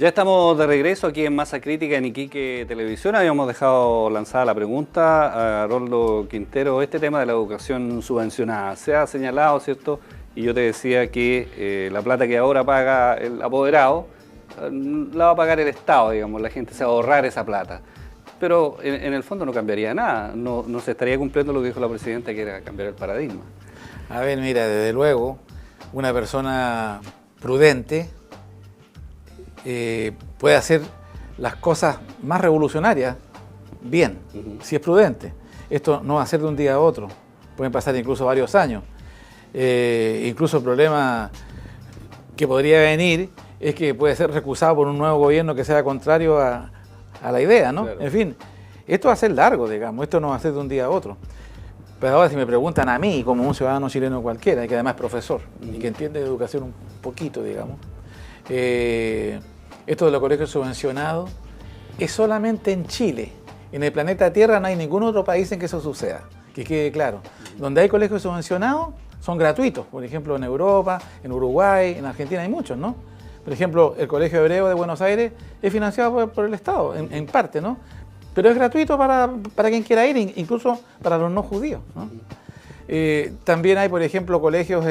Ya estamos de regreso aquí en Masa Crítica en Iquique Televisión. Habíamos dejado lanzada la pregunta a Haroldo Quintero, este tema de la educación subvencionada. Se ha señalado, ¿cierto? Y yo te decía que la plata que ahora paga el apoderado, la va a pagar el Estado, digamos, la gente se va a ahorrar esa plata. Pero en el fondo no cambiaría nada, no se estaría cumpliendo lo que dijo la presidenta, que era cambiar el paradigma. A ver, mira, desde luego, una persona prudente puede hacer las cosas más revolucionarias bien, si es prudente. Esto no va a ser de un día a otro, pueden pasar incluso varios años. Incluso el problema que podría venir es que puede ser recusado por un nuevo gobierno que sea contrario a la idea, ¿no? Claro. En fin, esto va a ser largo, digamos, esto no va a ser de un día a otro. Pero ahora si me preguntan a mí, como un ciudadano chileno cualquiera, que además es profesor y que entiende de educación un poquito, digamos, esto de los colegios subvencionados es solamente en Chile. En el planeta Tierra no hay ningún otro país en que eso suceda, que quede claro. Donde hay colegios subvencionados son gratuitos, por ejemplo en Europa, en Uruguay, en Argentina hay muchos, ¿no? Por ejemplo, el Colegio Hebreo de Buenos Aires es financiado por el Estado, en parte, ¿no? Pero es gratuito para quien quiera ir, incluso para los no judíos, ¿no? También hay, por ejemplo, colegios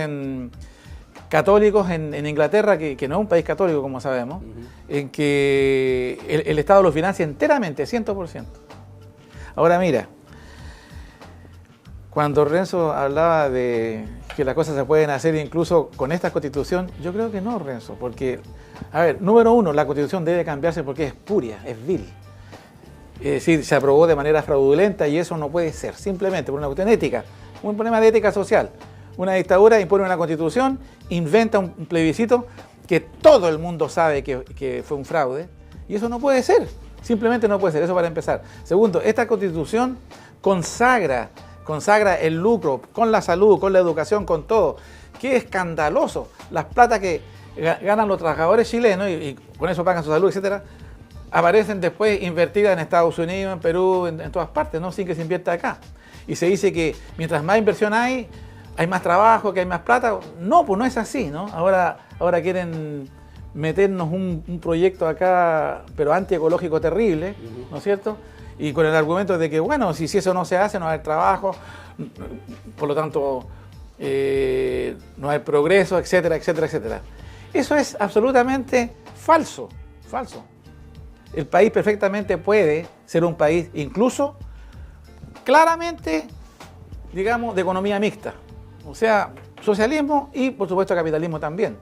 católicos en Inglaterra, que no es un país católico, como sabemos, en que el Estado lo financia enteramente, 100%. Ahora mira, cuando Renzo hablaba de que las cosas se pueden hacer incluso con esta Constitución, yo creo que no, Renzo, porque, a ver, número uno, la Constitución debe cambiarse porque es espuria, es vil. Es decir, se aprobó de manera fraudulenta y eso no puede ser, simplemente por una cuestión ética, un problema de ética social. Una dictadura impone una Constitución, inventa un plebiscito que todo el mundo sabe que fue un fraude y eso no puede ser, simplemente no puede ser, eso para empezar. Segundo, esta Constitución consagra el lucro con la salud, con la educación, con todo. Qué escandaloso. Las plata que ganan los trabajadores chilenos y con eso pagan su salud, etcétera, aparecen después invertidas en Estados Unidos, en Perú, en todas partes, ¿no? Sin que se invierta acá. Y se dice que mientras más inversión hay más trabajo, que hay más plata. No, pues no es así, ¿no? Ahora quieren meternos un proyecto acá, pero antiecológico terrible, ¿no es cierto? Y con el argumento de que, bueno, si eso no se hace, no va a haber trabajo, por lo tanto, no hay progreso, etcétera, etcétera, etcétera. Eso es absolutamente falso, falso. El país perfectamente puede ser un país incluso claramente, digamos, de economía mixta. O sea, socialismo y, por supuesto, capitalismo también.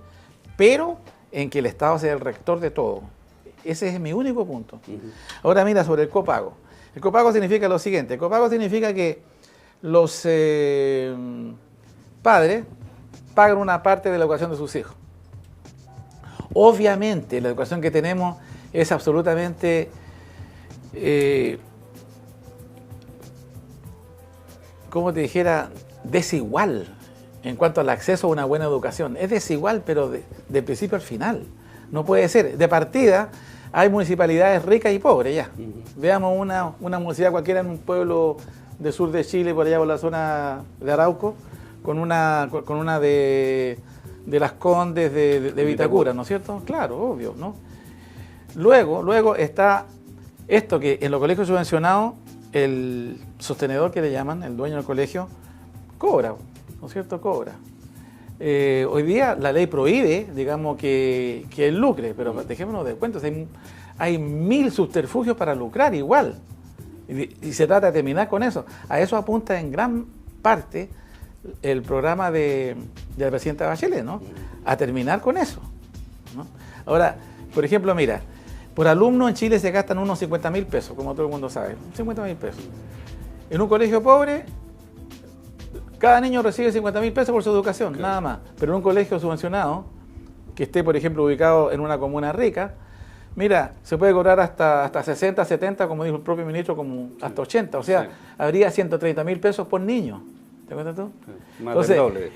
Pero en que el Estado sea el rector de todo. Ese es mi único punto. Ahora mira, sobre el copago. El copago significa lo siguiente. El copago significa que los padres pagan una parte de la educación de sus hijos. Obviamente, la educación que tenemos es absolutamente como te dijera, desigual en cuanto al acceso a una buena educación. Es desigual, pero de principio al final. No puede ser. De partida, hay municipalidades ricas y pobres ya. Veamos una municipalidad cualquiera en un pueblo del sur de Chile, por allá por la zona de Arauco, con una de Las Condes, de Vitacura, ¿no es cierto? Claro, obvio, ¿no? Luego está esto que en los colegios subvencionados, el sostenedor que le llaman, el dueño del colegio, cobra, ¿no es cierto? Cobra. Hoy día la ley prohíbe, digamos, que él lucre, pero dejémonos de cuentos, hay 1000 subterfugios para lucrar igual. Y se trata de terminar con eso. A eso apunta en gran parte el programa de la presidenta Bachelet, ¿no? A terminar con eso, ¿no? Ahora, por ejemplo, mira, por alumno en Chile se gastan unos 50.000 pesos, como todo el mundo sabe, 50.000 pesos. En un colegio pobre, cada niño recibe 50.000 pesos por su educación, claro, nada más. Pero en un colegio subvencionado, que esté, por ejemplo, ubicado en una comuna rica, mira, se puede cobrar hasta 60, 70, como dijo el propio ministro, como hasta 80. O sea, sí, habría 130.000 pesos por niño. ¿Te cuentas tú? Sí, más del doble.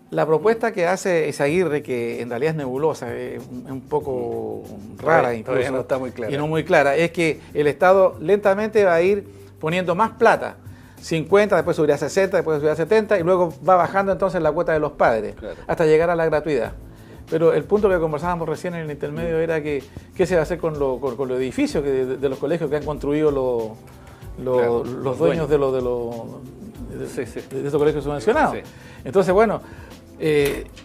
La propuesta que hace Izaguirre, que en realidad es nebulosa, es un poco rara incluso, todavía no está muy clara, y no muy clara, es que el Estado lentamente va a ir poniendo más plata, 50, después subirá a 60, después subirá a 70, y luego va bajando entonces la cuota de los padres, claro, hasta llegar a la gratuidad. Pero el punto que conversábamos recién en el intermedio era que qué se va a hacer con los edificios de los colegios que han construido los dueños de estos colegios subvencionados. Sí. Entonces, bueno,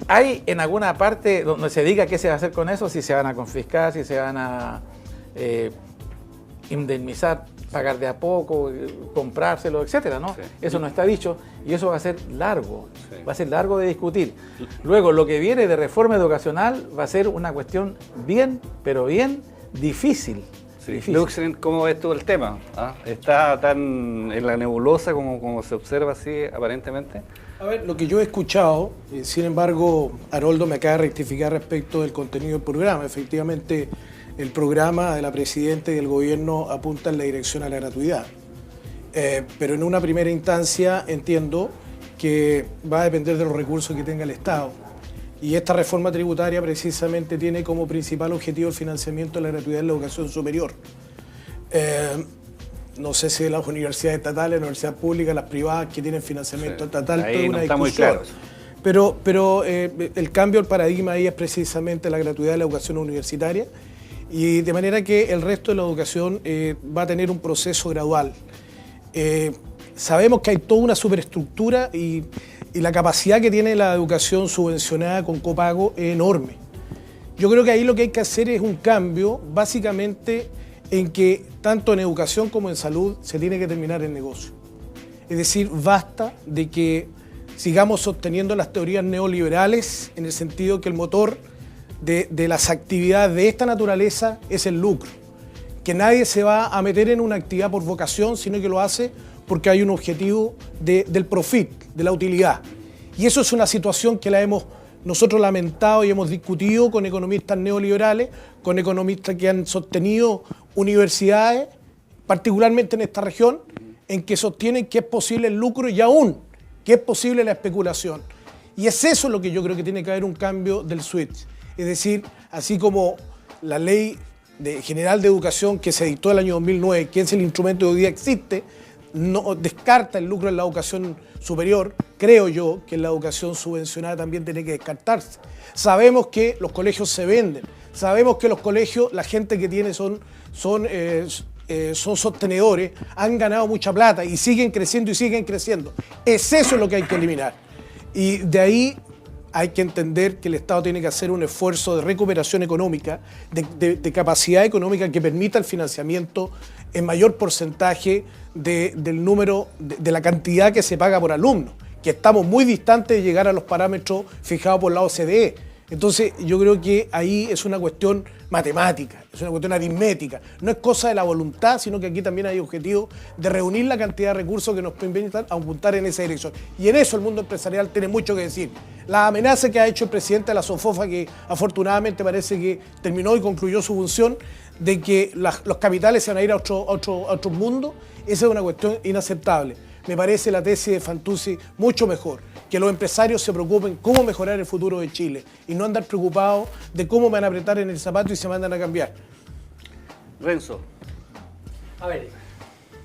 hay en alguna parte donde se diga qué se va a hacer con eso, si se van a confiscar, si se van a indemnizar, pagar de a poco, comprárselo, etcétera, ¿no? Sí. Eso no está dicho y eso va a ser largo, sí. Va a ser largo de discutir. Luego, lo que viene de reforma educacional va a ser una cuestión bien, pero bien difícil. Sí. Luxren, ¿cómo ves tú el tema? ¿Ah? ¿Está tan en la nebulosa como se observa así aparentemente? A ver, lo que yo he escuchado, sin embargo, Haroldo me acaba de rectificar respecto del contenido del programa. Efectivamente, el programa de la Presidenta y del Gobierno apunta en la dirección a la gratuidad. Pero en una primera instancia entiendo que va a depender de los recursos que tenga el Estado. Y esta reforma tributaria precisamente tiene como principal objetivo el financiamiento de la gratuidad en la educación superior. No sé si las universidades estatales, las universidades públicas, las privadas que tienen financiamiento estatal, ahí toda no una está discusión. Muy claro. Pero el cambio del paradigma ahí es precisamente la gratuidad de la educación universitaria, y de manera que el resto de la educación va a tener un proceso gradual. Sabemos que hay toda una superestructura y la capacidad que tiene la educación subvencionada con copago es enorme. Yo creo que ahí lo que hay que hacer es un cambio, básicamente, en que tanto en educación como en salud se tiene que terminar el negocio. Es decir, basta de que sigamos sosteniendo las teorías neoliberales en el sentido que el motor de las actividades de esta naturaleza es el lucro. Que nadie se va a meter en una actividad por vocación, sino que lo hace porque hay un objetivo del profit, de la utilidad. Y eso es una situación que la hemos nosotros lamentado y hemos discutido con economistas neoliberales, con economistas que han sostenido universidades, particularmente en esta región, en que sostienen que es posible el lucro y aún que es posible la especulación. Y es eso lo que yo creo que tiene que haber un cambio del switch. Es decir, así como la Ley General de Educación que se dictó el año 2009, que es el instrumento que hoy día existe, no descarta el lucro en la educación superior, creo yo que en la educación subvencionada también tiene que descartarse. Sabemos que los colegios se venden, sabemos que los colegios, la gente que tiene son sostenedores, han ganado mucha plata y siguen creciendo y siguen creciendo. Es eso lo que hay que eliminar. Y de ahí hay que entender que el Estado tiene que hacer un esfuerzo de recuperación económica, de capacidad económica que permita el financiamiento en mayor porcentaje del número, de la cantidad que se paga por alumno, que estamos muy distantes de llegar a los parámetros fijados por la OCDE. Entonces yo creo que ahí es una cuestión matemática, es una cuestión aritmética, no es cosa de la voluntad, sino que aquí también hay objetivo de reunir la cantidad de recursos que nos permitan apuntar en esa dirección. Y en eso el mundo empresarial tiene mucho que decir. La amenaza que ha hecho el presidente de la SOFOFA, que afortunadamente parece que terminó y concluyó su función, de que los capitales se van a ir a otro mundo, esa es una cuestión inaceptable. Me parece la tesis de Fantuzzi mucho mejor, que los empresarios se preocupen cómo mejorar el futuro de Chile y no andar preocupados de cómo van a apretar en el zapato y se mandan a cambiar. Renzo. A ver,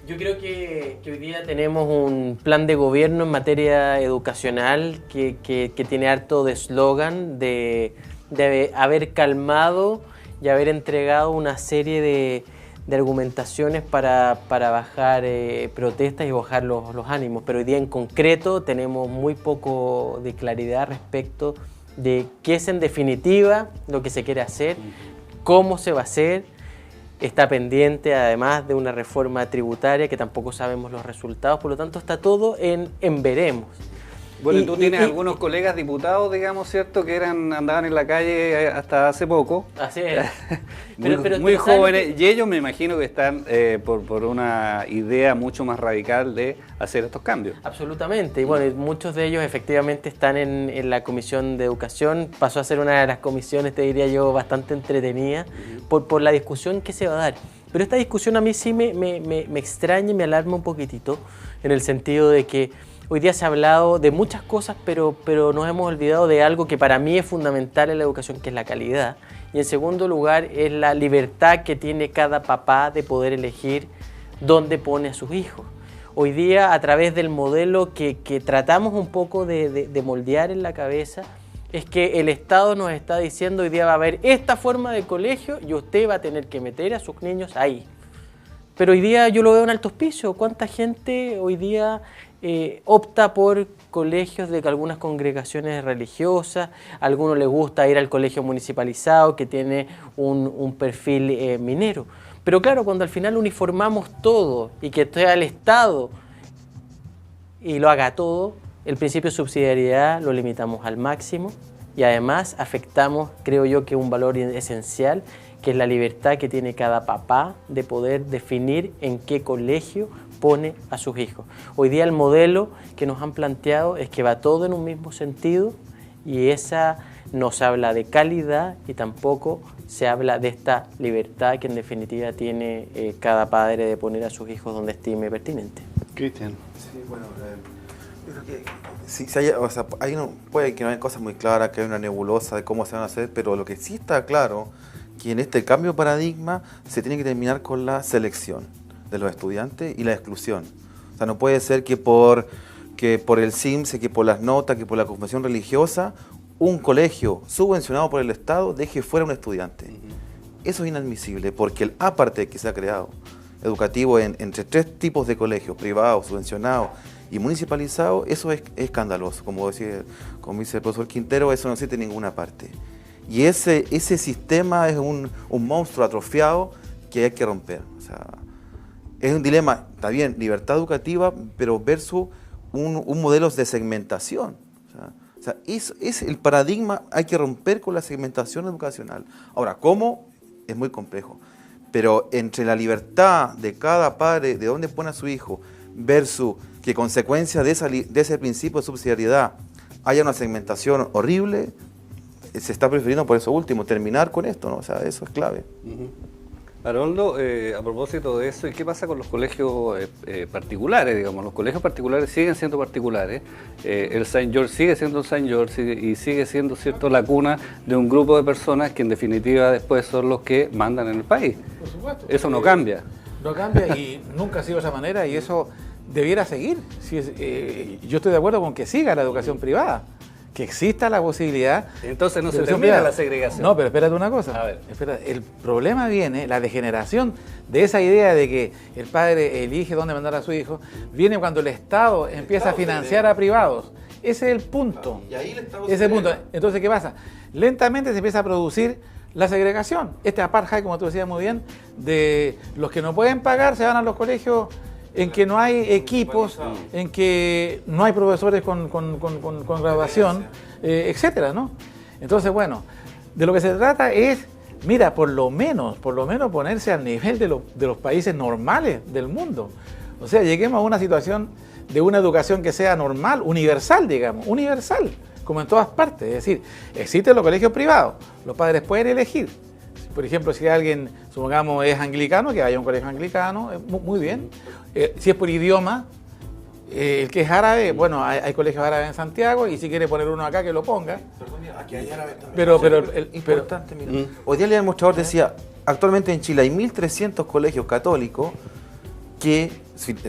yo creo que hoy día tenemos un plan de gobierno en materia educacional que tiene harto de eslogan, de haber calmado y haber entregado una serie de argumentaciones para bajar protestas y bajar los ánimos, pero hoy día en concreto tenemos muy poco de claridad respecto de qué es en definitiva lo que se quiere hacer, cómo se va a hacer. Está pendiente además de una reforma tributaria que tampoco sabemos los resultados, por lo tanto está todo en veremos. Bueno, y tú tienes algunos colegas diputados, digamos, ¿cierto?, que andaban en la calle hasta hace poco. Así es. muy jóvenes, y ellos me imagino que están por una idea mucho más radical de hacer estos cambios. Absolutamente, y bueno, muchos de ellos efectivamente están en la Comisión de Educación. Pasó a ser una de las comisiones, te diría yo, bastante entretenida por la discusión que se va a dar. Pero esta discusión a mí sí me extraña y me alarma un poquitito, en el sentido de que hoy día se ha hablado de muchas cosas, pero nos hemos olvidado de algo que para mí es fundamental en la educación, que es la calidad. Y en segundo lugar, es la libertad que tiene cada papá de poder elegir dónde pone a sus hijos. Hoy día, a través del modelo que tratamos un poco de moldear en la cabeza, es que el Estado nos está diciendo hoy día va a haber esta forma de colegio y usted va a tener que meter a sus niños ahí. Pero hoy día yo lo veo en Alto Hospicio. ¿Cuánta gente hoy día opta por colegios de algunas congregaciones religiosas? A algunos les gusta ir al colegio municipalizado que tiene un perfil minero. Pero claro, cuando al final uniformamos todo y que sea el Estado y lo haga todo, el principio de subsidiariedad lo limitamos al máximo y además afectamos, creo yo, que un valor esencial, que es la libertad que tiene cada papá de poder definir en qué colegio pone a sus hijos. Hoy día el modelo que nos han planteado es que va todo en un mismo sentido y esa no se habla de calidad y tampoco se habla de esta libertad que en definitiva tiene cada padre de poner a sus hijos donde estime pertinente. Cristian. Sí, bueno, yo creo que sí, puede que no haya cosas muy claras, que hay una nebulosa de cómo se van a hacer, pero lo que sí está claro que en este cambio de paradigma se tiene que terminar con la selección de los estudiantes y la exclusión. O sea, no puede ser que por el CIMSE, que por las notas, que por la confesión religiosa, un colegio subvencionado por el Estado deje fuera a un estudiante. Eso es inadmisible, porque el aparte que se ha creado, educativo entre 3 tipos de colegios, privados, subvencionados y municipalizados, eso es escandaloso. Como dice el profesor Quintero, eso no existe en ninguna parte. Y ese sistema es un monstruo atrofiado que hay que romper. O sea, es un dilema, está bien, libertad educativa, pero versus un modelo de segmentación. O sea, es el paradigma, hay que romper con la segmentación educacional. Ahora, ¿cómo? Es muy complejo. Pero entre la libertad de cada padre, de dónde pone a su hijo, versus que consecuencia de ese principio de subsidiariedad haya una segmentación horrible, se está prefiriendo por eso último, terminar con esto, ¿no? O sea, eso es clave. Haroldo, a propósito de eso, ¿y qué pasa con los colegios particulares? Digamos, los colegios particulares siguen siendo particulares, el Saint George sigue siendo el Saint George y sigue siendo, ¿cierto?, la cuna de un grupo de personas que en definitiva después son los que mandan en el país. Por supuesto. Eso no cambia. No cambia y nunca ha sido de esa manera y eso debiera seguir. Yo estoy de acuerdo con que siga la educación privada, que exista la posibilidad. Entonces no se educación termina privada. la segregación. No, pero espérate una cosa. A ver. El problema viene, la degeneración de esa idea de que el padre elige dónde mandar a su hijo, viene cuando el Estado empieza a financiar a privados. Ese es el punto. Y ahí el Estado Ese es el punto. Entonces, ¿qué pasa? Lentamente se empieza a producir la segregación. Este apartheid, como tú decías muy bien, de los que no pueden pagar se van a los colegios en que no hay equipos, en que no hay profesores con graduación, etcétera, ¿no? Entonces, bueno, de lo que se trata es, mira, por lo menos ponerse al nivel de los países normales del mundo. O sea, lleguemos a una situación de una educación que sea normal, universal, digamos, universal, como en todas partes. Es decir, existen los colegios privados, los padres pueden elegir. Por ejemplo, si alguien, supongamos, es anglicano, que vaya a un colegio anglicano, muy bien. Si es por idioma, el que es árabe, bueno, hay colegios árabes en Santiago y si quiere poner uno acá, que lo ponga. Aquí hay árabes también. Pero Importante, mira. Hoy día el administrador decía, actualmente en Chile hay 1.300 colegios católicos que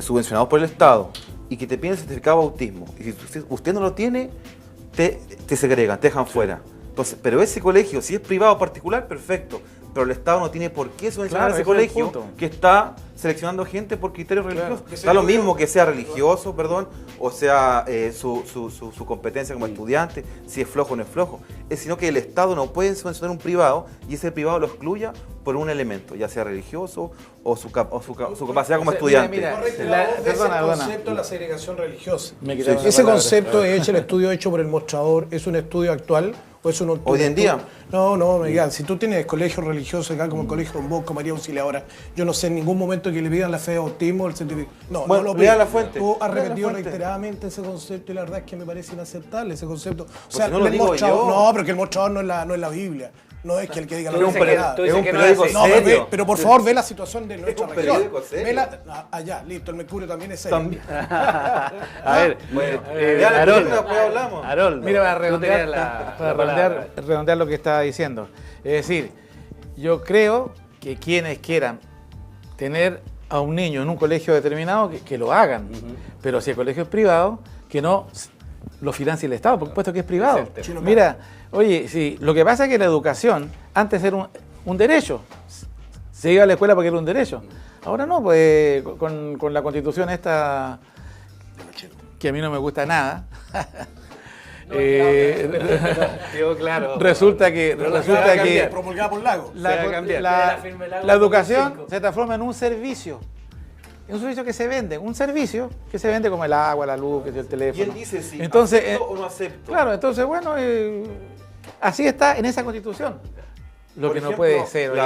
subvencionados por el Estado y que te piden certificado de bautismo. Y si usted no lo tiene, te segregan, te dejan fuera. Entonces, pero ese colegio, si es privado o particular, perfecto. Pero el Estado no tiene por qué subvencionar ese colegio que está seleccionando gente por criterios religiosos. Da lo mismo que sea religioso, perdón, o sea su competencia como estudiante, si es flojo o no es flojo. Sino que el Estado no puede subvencionar un privado y ese privado lo excluya por un elemento, ya sea religioso o su capacidad como estudiante. Mira, Ese concepto de la segregación religiosa. Me quitaron la Ese palabra. concepto, es el estudio hecho por el mostrador, ¿es un estudio actual o es un estudio? Hoy en día. No, Miguel, si tú tienes colegios religiosos acá como el Colegio Don Bosco, María Auxiliadora, yo no sé en ningún momento que le pidan la fe de bautismo o el certificado. No, Bueno, no lo lea piden. la fuente. Tú has Lea la repetido fuente. reiteradamente ese concepto y la verdad es que me parece inaceptable ese concepto. O sea, si no lo el digo mostrador, yo. no, pero que el mostrador no es la Biblia. No es que el que diga la Tú Biblia. dices que- nada. tú dices Es un que no periódico es No, así. pero por favor, ve la situación de nuestra un región. periódico serio. Allá, listo, el Mercurio también es serio. También. A ver, Ya la Haroldo, película, después hablamos. Haroldo, Mira, para tú redondear, tenías la para palabra. redondear lo que estaba diciendo. Es decir, yo creo que quienes quieran tener a un niño en un colegio determinado, que lo hagan. Pero si el colegio es privado, que no lo financia el Estado, por supuesto que es privado. Es el tema. Mira, oye, sí, lo que pasa es que la educación antes era un derecho. Se iba a la escuela porque era un derecho. Ahora no, pues con la constitución esta, que a mí no me gusta nada, claro. resulta que Promulgada por Lago. Se va a cambiar. la educación se transforma en un servicio. Un servicio que se vende, como el agua, la luz, el teléfono. Y él dice sí, entonces, acepto o no acepto. Claro, entonces, bueno, así está en esa constitución. Lo Por que ejemplo, no puede ser. Oye.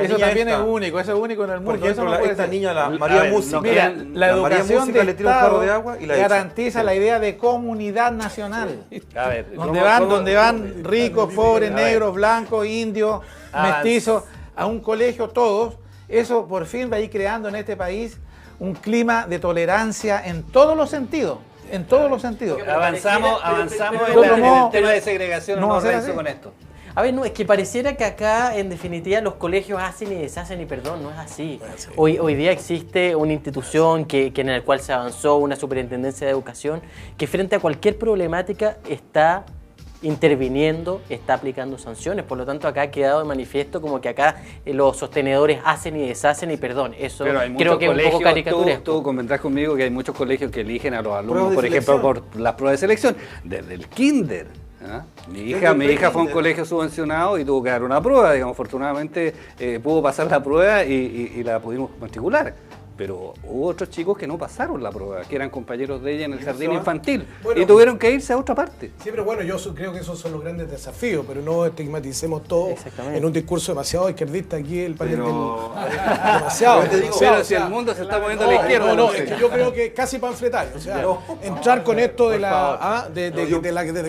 Eso niña también esta, es único, eso es único en el mundo. Por ejemplo, eso no puede esta ser. niña, la A María ver, Música, no Mira, quedan- la María educación Música del le tira un jarro de Estado agua y la echa. garantiza la idea de comunidad nacional. A ver, Donde van ricos, pobres, A ver. negros, blancos, indios, mestizos, a un colegio todos. Eso por fin va a ir creando en este país un clima de tolerancia en todos los sentidos. En todos los sentidos. Avanzamos pero en no- el tema de segregación, no no va a ser Renzo, así. con esto. A ver, no, es que pareciera que acá, en definitiva, los colegios hacen y deshacen, y perdón, no es así. Hoy día existe una institución que en la cual se avanzó, una superintendencia de educación, que frente a cualquier problemática está interviniendo, está aplicando sanciones. Por lo tanto, acá ha quedado de manifiesto como que acá los sostenedores hacen y deshacen, y perdón, eso Pero hay creo muchos que es un poco colegios, caricaturesco. tú convendrás conmigo que hay muchos colegios que eligen a los alumnos, Pruebas de por ejemplo, selección. por las pruebas de selección, desde el kinder. ¿Ah? Mi Desde hija el fue a un pre-kinder. colegio subvencionado y tuvo que dar una prueba, digamos, afortunadamente pudo pasar la prueba y la pudimos matricular. Pero hubo otros chicos que no pasaron la prueba, que eran compañeros de ella en el jardín infantil Bueno, y tuvieron que irse a otra parte. Sí, pero bueno, creo que esos son los grandes desafíos, pero no estigmaticemos todo Exactamente. en un discurso demasiado izquierdista aquí, el panel Pero- demasiado. Pero te digo, demasiado, Pero o si sea, el mundo se está moviendo a no, la izquierda. no, sé. es que yo creo que es casi panfletario. O sea, entrar con esto de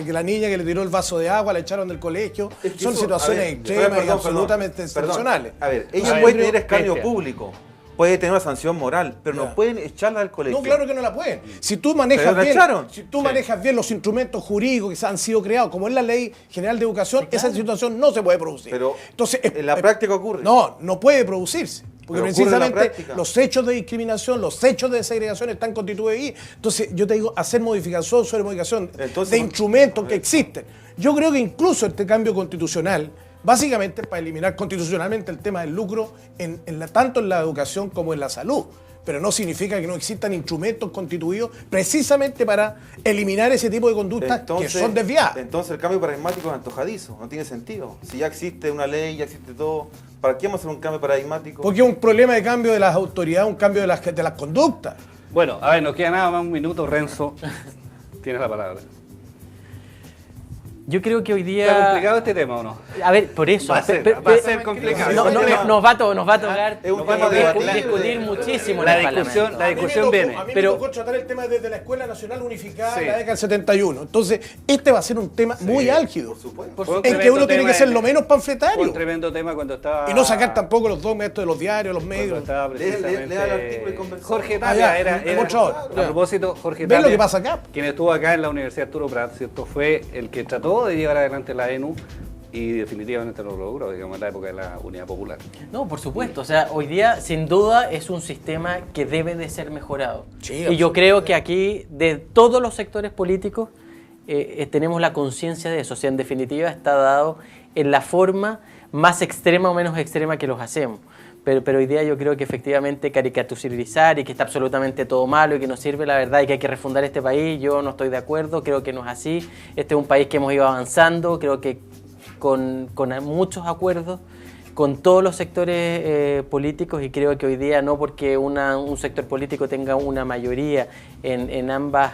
que la niña que le tiró el vaso de agua, la echaron del colegio, Es que son eso, situaciones a ver, extremas y perdón, absolutamente perdón. excepcionales. A ver, ella Yo puede creo- tener escarnio bestia. público, puede tener una sanción moral, pero Ya. no pueden echarla del colegio. No, claro que no la pueden. Si tú manejas Pero la bien, echaron. si tú manejas bien los instrumentos jurídicos que han sido creados, como es la Ley General de Educación, esa situación no se puede producir. Pero entonces, en la práctica ocurre. No puede producirse. Porque Pero ocurre en la precisamente práctica. los hechos de discriminación, los hechos de segregación están constituidos ahí. Entonces, yo te digo, hacer modificación sobre modificación Entonces, de instrumentos que existen. Yo creo que incluso este cambio constitucional, básicamente para eliminar constitucionalmente el tema del lucro, tanto en la educación como en la salud. Pero no significa que no existan instrumentos constituidos precisamente para eliminar ese tipo de conductas que son desviadas. Entonces el cambio paradigmático es antojadizo, no tiene sentido. Si ya existe una ley, ya existe todo, ¿para qué vamos a hacer un cambio paradigmático? Porque es un problema de cambio de las autoridades, un cambio de las conductas. Bueno, a ver, nos queda nada más un minuto, Renzo. Tienes la palabra. Yo creo que hoy ¿Está día... complicado este tema o no? A ver, por eso... Va a ser complicado. Nos va a tocar Es un tema debatible. discutir muchísimo La en el discusión, Parlamento. la discusión viene. A mí Pero me tocó tratar el tema desde la Escuela Nacional Unificada Sí. en la década del 71. Entonces, este va a ser un tema muy álgido. fue un En que tremendo uno tiene tema que ser en- lo menos fue panfletario. un tremendo tema cuando estaba... Y no sacar tampoco los dogmas estos de los diarios, los Cuando medios. estaba Lea el precisamente artículo y conversamos. Jorge Ah, Tapia ya, era mucho ahora. a propósito, Jorge ¿Ves Tapia, lo que pasa acá? quien estuvo acá en la Universidad Arturo Prat, ¿cierto? Fue el que trató de llevar adelante la ENU y definitivamente lo logró, digamos, en la época de la Unidad Popular. No, por supuesto. O sea, hoy día, sin duda, es un sistema que debe de ser mejorado. Sí, y yo creo que aquí, de todos los sectores políticos, tenemos la conciencia de eso. O sea, en definitiva, está dado en la forma más extrema o menos extrema que los hacemos. Pero hoy día yo creo que efectivamente caricaturizar y que está absolutamente todo malo y que no sirve, la verdad, y que hay que refundar este país, yo no estoy de acuerdo, creo que no es así. Este es un país que hemos ido avanzando, creo que con muchos acuerdos con todos los sectores políticos, y creo que hoy día no porque un sector político tenga una mayoría en ambas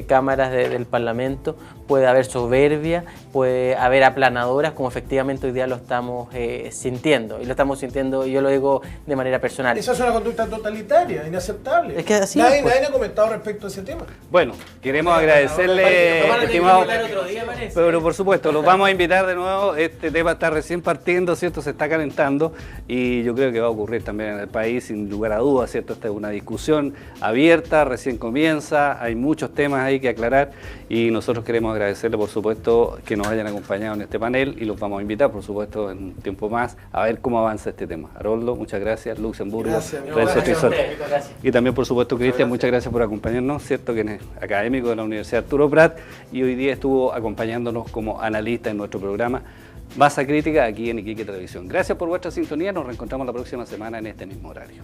cámaras del Parlamento, puede haber soberbia, puede haber aplanadoras, como efectivamente hoy día lo estamos sintiendo, y lo estamos sintiendo, yo lo digo de manera personal. Esa es una conducta totalitaria, inaceptable. Es que así nadie, es, pues. nadie ha comentado respecto a ese tema. Bueno, queremos agradecerle, estimado... otro día, parece. Pero por supuesto, los vamos a invitar de nuevo. Este tema está recién partiendo, ¿cierto? Se está calentando y yo creo que va a ocurrir también en el país, sin lugar a dudas, ¿cierto? Esta es una discusión abierta, recién comienza, hay muchos temas temas ahí que aclarar y nosotros queremos agradecerle, por supuesto, que nos hayan acompañado en este panel y los vamos a invitar, por supuesto, en un tiempo más a ver cómo avanza este tema. Haroldo, muchas gracias. Luxemburgo, Renzo Trizot. Y también, por supuesto, Cristian, muchas gracias por acompañarnos, ¿cierto? Que es académico de la Universidad Arturo Prat y hoy día estuvo acompañándonos como analista en nuestro programa Masa Crítica aquí en Iquique Televisión. Gracias por vuestra sintonía, nos reencontramos la próxima semana en este mismo horario.